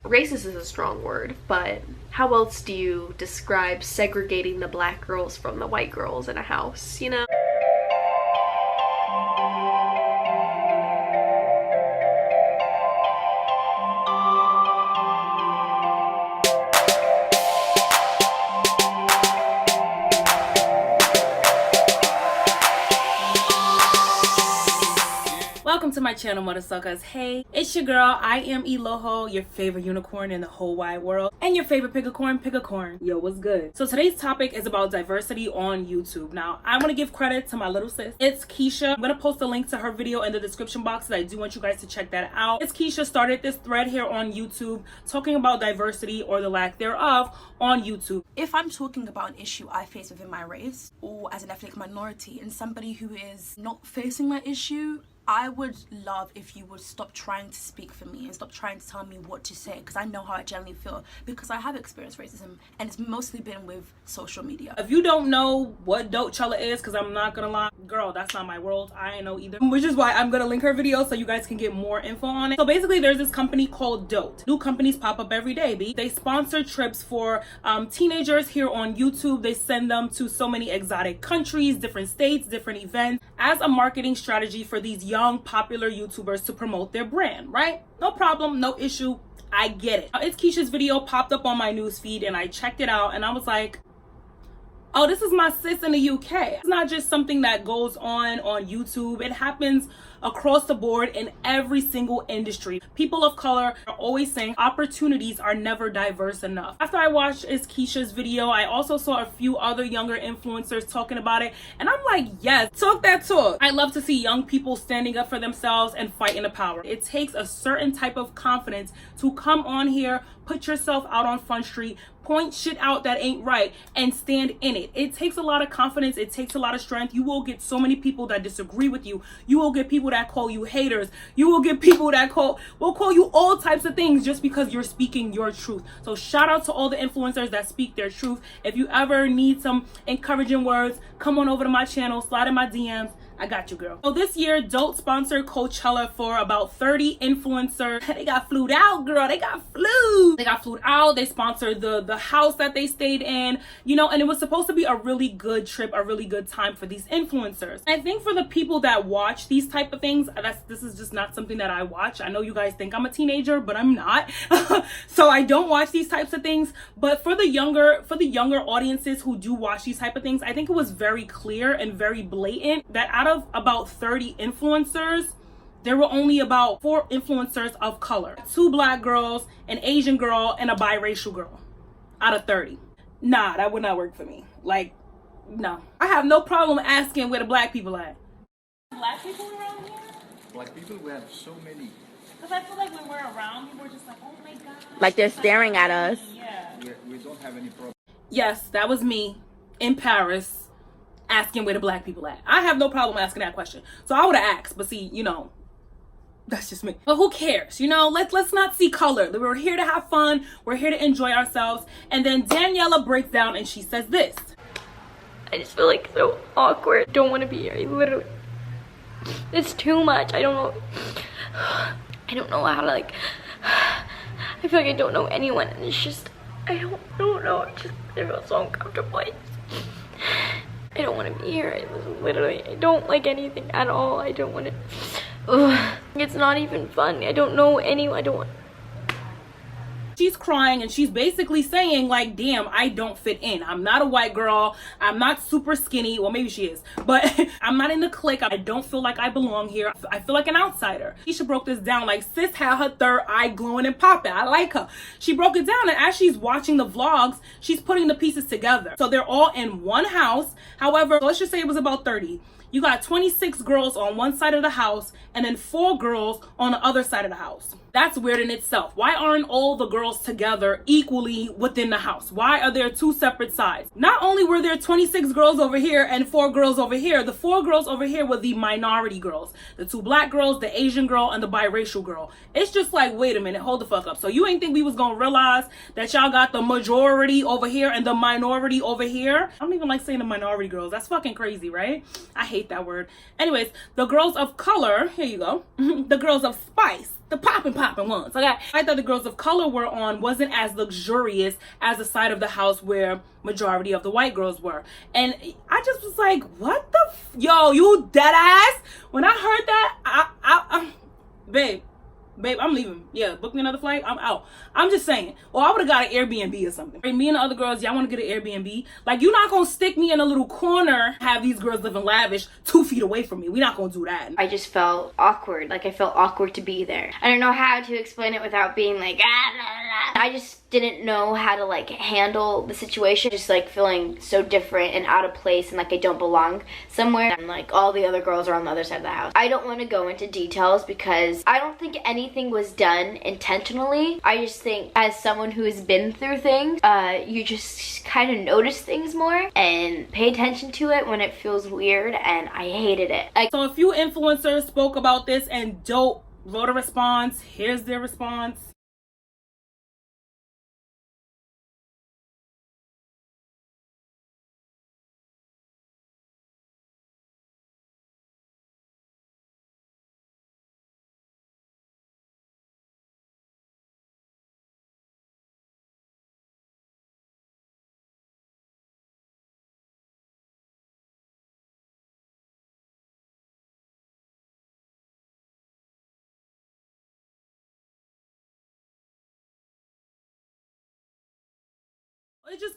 Racist is a strong word, but how else do you describe segregating the black girls from the white girls in a house, you know? Welcome to my channel, mother suckers. Hey, it's your girl. I am Eloho, your favorite unicorn in the whole wide world, and your favorite pick-a-corn. Yo, what's good? So today's topic is about diversity on YouTube. Now, I want to give credit to my little sis. It's Keisha. I'm gonna post a link to her video in the description box, and I do want you guys to check that out. It's Keisha started this thread here on YouTube talking about diversity or the lack thereof on YouTube. If I'm talking about an issue I face within my race or as an ethnic minority and somebody who is not facing that issue, I would love if you would stop trying to speak for me and stop trying to tell me what to say, because I know how I generally feel, because I have experienced racism and it's mostly been with social media. If you don't know what Dote is, because I'm not gonna lie, girl, that's not my world. I ain't know either, which is why I'm gonna link her video so you guys can get more info on it. So basically there's this company called Dote. New companies pop up every day, B. They sponsor trips for teenagers here on YouTube. They send them to so many exotic countries, different states, different events as a marketing strategy for these young popular YouTubers to promote their brand, right? No problem, no issue. I get it. It's Keisha's video popped up on my news feed and I checked it out and I was like, oh, this is my sis in the UK. It's not just something that goes on YouTube. It happens across the board in every single industry. People of color are always saying opportunities are never diverse enough. After I watched It's Keisha's video, I also saw a few other younger influencers talking about it. And I'm like, yes, talk that talk. I love to see young people standing up for themselves and fighting the power. It takes a certain type of confidence to come on here, put yourself out on Front Street, point shit out that ain't right, and stand in it. It takes a lot of confidence. It takes a lot of strength. You will get so many people that disagree with you. You will get people that call you haters. You will get people that will call you all types of things just because you're speaking your truth. So shout out to all the influencers that speak their truth. If you ever need some encouraging words, come on over to my channel, slide in my DMs. I got you, girl. So this year, Dote sponsored Coachella for about 30 influencers. They got flued out, girl. They got flued out. They sponsored the house that they stayed in, you know, and it was supposed to be a really good trip, a really good time for these influencers. I think for the people that watch these type of things, this is just not something that I watch. I know you guys think I'm a teenager, but I'm not. So I don't watch these types of things. But for the younger audiences who do watch these type of things, I think it was very clear and very blatant that out of about 30 influencers, there were only about 4 influencers of color. 2 black girls, an Asian girl, and a biracial girl out of 30. Nah, that would not work for me. Like, no. I have no problem asking where the black people at. Black people around here? Black people, we have so many. Because I feel like when we're around, people are just like, oh my God. Like they're staring at us. Yeah. We don't have any problem. Yes, that was me in Paris asking where the black people at. I have no problem asking that question. So I would have asked, but see, you know, that's just me. But who cares? You know, let's not see color. We're here to have fun. We're here to enjoy ourselves. And then Daniela breaks down and she says this. I just feel like so awkward. Don't want to be here. I literally, it's too much. I don't know how to like, I feel like I don't know anyone and it's just, I don't know. I feel so uncomfortable. I don't want to be here. I don't like anything at all. I don't want to. It's not even fun. I don't know anyone. I don't want. She's crying and she's basically saying like, damn, I don't fit in. I'm not a white girl. I'm not super skinny. Well, maybe she is, but I'm not in the clique. I don't feel like I belong here. I feel like an outsider. Keisha broke this down. Like, sis had her third eye glowing and popping. I like her. She broke it down, and as she's watching the vlogs, she's putting the pieces together. So they're all in one house. However, let's just say it was about 30. You got 26 girls on one side of the house and then 4 girls on the other side of the house. That's weird in itself. Why aren't all the girls together equally within the house? Why are there 2 separate sides? Not only were there 26 girls over here and 4 girls over here, the 4 girls over here were the minority girls. The 2 black girls, the Asian girl, and the biracial girl. It's just like, wait a minute, hold the fuck up. So you ain't think we was gonna realize that y'all got the majority over here and the minority over here? I don't even like saying the minority girls. That's fucking crazy, right? I hate that word. Anyways, the girls of color, here you go. The girls of spice, the poppin', popping ones, okay? The side that the girls of color were on wasn't as luxurious as the side of the house where majority of the white girls were. And I just was like, what the yo, you dead ass? When I heard that, babe, I'm leaving. Yeah, book me another flight. I'm out. I'm just saying. Or I would have got an Airbnb or something. Me and the other girls, y'all want to get an Airbnb? Like, you're not going to stick me in a little corner, have these girls living lavish 2 feet away from me. We're not going to do that. I just felt awkward. Like, I felt awkward to be there. I don't know how to explain it without being like, ah, blah, blah. I just didn't know how to, like, handle the situation. Just, like, feeling so different and out of place and like I don't belong somewhere. And, like, all the other girls are on the other side of the house. I don't want to go into details because I don't think anything was done intentionally. I just think as someone who has been through things, you just kind of notice things more and pay attention to it when it feels weird, and I hated it. So a few influencers spoke about this and Dote wrote a response. Here's their response.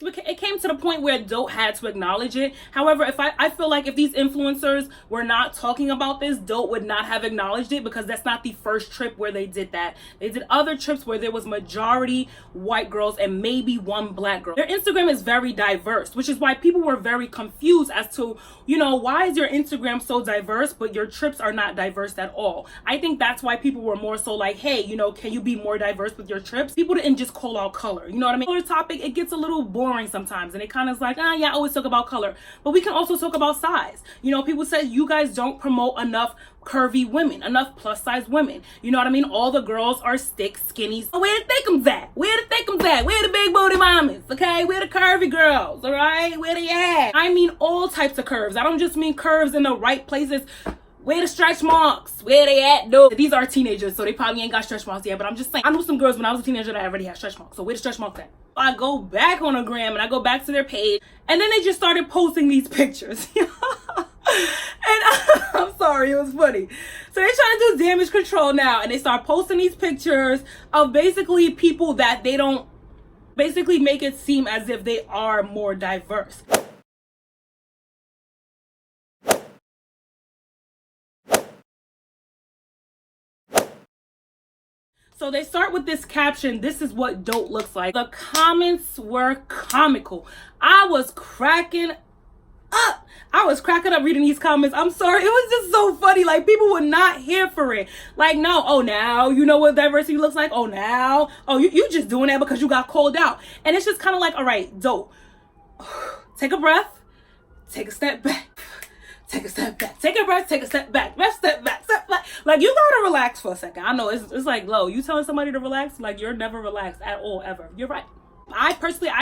It came to the point where Dote had to acknowledge it. However, I feel like if these influencers were not talking about this, Dote would not have acknowledged it, because that's not the first trip where they did that. They did other trips where there was majority white girls and maybe one black girl. Their Instagram is very diverse, which is why people were very confused as to, you know, why is your Instagram so diverse but your trips are not diverse at all? I think that's why people were more so like, hey, you know, can you be more diverse with your trips? People didn't just call out color, you know what I mean? Color topic, it gets a little boring sometimes, and it kind of is like, yeah, I always talk about color, but we can also talk about size. You know, people say you guys don't promote enough curvy women, enough plus size women, you know what I mean? All the girls are stick skinnies. Where the thickums at? Where the thickums at? Where the big booty mamas? Okay, where the curvy girls? All right, where they at? I mean all types of curves. I don't just mean curves in the right places. Where the stretch marks? Where they at though? These are teenagers, so they probably ain't got stretch marks yet, but I'm just saying, I knew some girls when I was a teenager that already had stretch marks, so where the stretch marks at? I go back on a gram and I go back to their page, and then they just started posting these pictures. And I'm sorry, it was funny. So they're trying to do damage control now, and they start posting these pictures of basically people that they don't, basically make it seem as if they are more diverse. So they start with this caption, "This is what Dote looks like." The comments were comical. I was cracking up. Reading these comments. I'm sorry, it was just so funny. Like, people were not here for it. Like, no, oh, now you know what diversity looks like? Oh, now, oh, you just doing that because you got called out. And it's just kind of like, all right, Dote, take a breath, take a step back. Take a step back. Take a breath. Take a step back. Step back. Step back. Like, you gotta relax for a second. I know it's like, low. You telling somebody to relax? Like, you're never relaxed at all, ever. You're right. I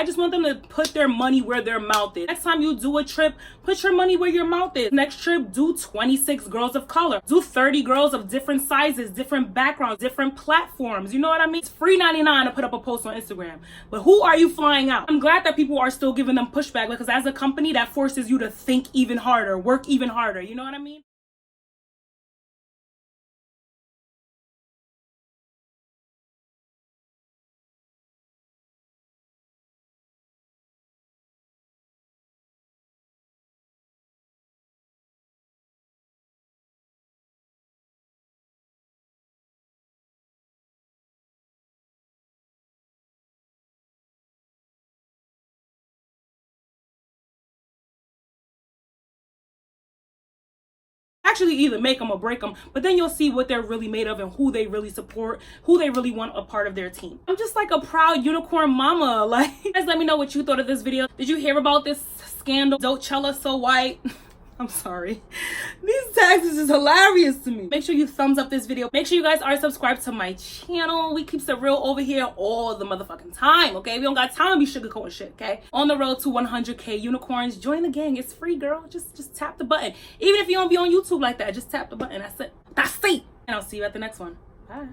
just want them to put their money where their mouth is. Next time you do a trip, put your money where your mouth is. Next trip, do 26 girls of color. Do 30 girls of different sizes, different backgrounds, different platforms. You know what I mean? It's free 99 to put up a post on Instagram. But who are you flying out? I'm glad that people are still giving them pushback, because as a company, that forces you to think even harder, work even harder. You know what I mean? Actually either make them or break them, but then you'll see what they're really made of and who they really support, who they really want a part of their team. I'm just like a proud unicorn mama. Like, guys, let me know what you thought of this video. Did you hear about this scandal? Dote so white. I'm sorry. These tags is just hilarious to me. Make sure you thumbs up this video. Make sure you guys are subscribed to my channel. We keeps it real over here all the motherfucking time, okay? We don't got time to be sugarcoating shit, okay? On the road to 100K unicorns. Join the gang. It's free, girl. Just tap the button. Even if you don't be on YouTube like that, just tap the button. That's it. That's it. And I'll see you at the next one. Bye.